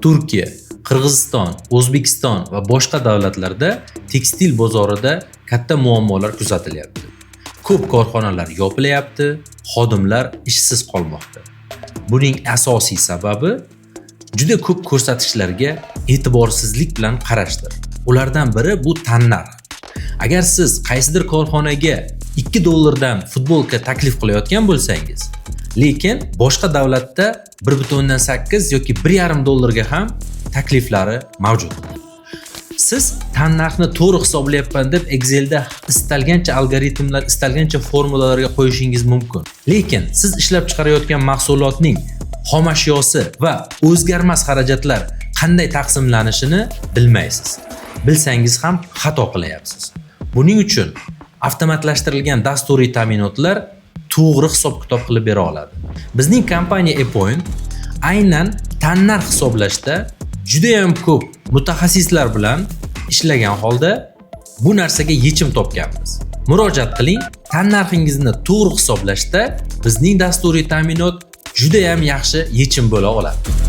Turkiya, Qirg'iziston, O'zbekiston va boshqa davlatlarda tekstil bozorida katta muammolar kuzatilyapti. Ko'p korxonalar yopilyapti, xodimlar ishsiz qolmoqda. Buning asosiy sababi juda ko'p ko'rsatkichlarga e'tiborsizlik bilan qarashdir. Ulardan biri bu tannarx. Agar siz qaysidir korxonaga $2 futbolka taklif qilayotgan bo'lsangiz, lekin boshqa davlatda 1.8 yoki $1.5 ga ham takliflari mavjud. Siz tannarxni to'g'ri hisoblayapman deb Excelda istalgancha algoritmlar, istalgancha formulalarga qo'yishingiz mumkin. Lekin siz ishlab chiqarayotgan mahsulotning xom ashyosi va o'zgarmas xarajatlar qanday taqsimlanishini bilmaysiz. Bilsangiz ham xato qilyapsiz. Buning uchun avtomatlashtirilgan dasturiy ta'minotlar to'g'ri hisob-kitob qilib bera oladi. Bizning kompaniya ePoint aynan tannarx hisoblashda juda ham ko'p mutaxassislar bilan ishlagan holda bu narsaga yechim topganmiz. Murojaat qiling, tannarxingizni to'g'ri hisoblashda bizning dasturiy ta'minot juda ham yaxshi yechim bo'la oladi.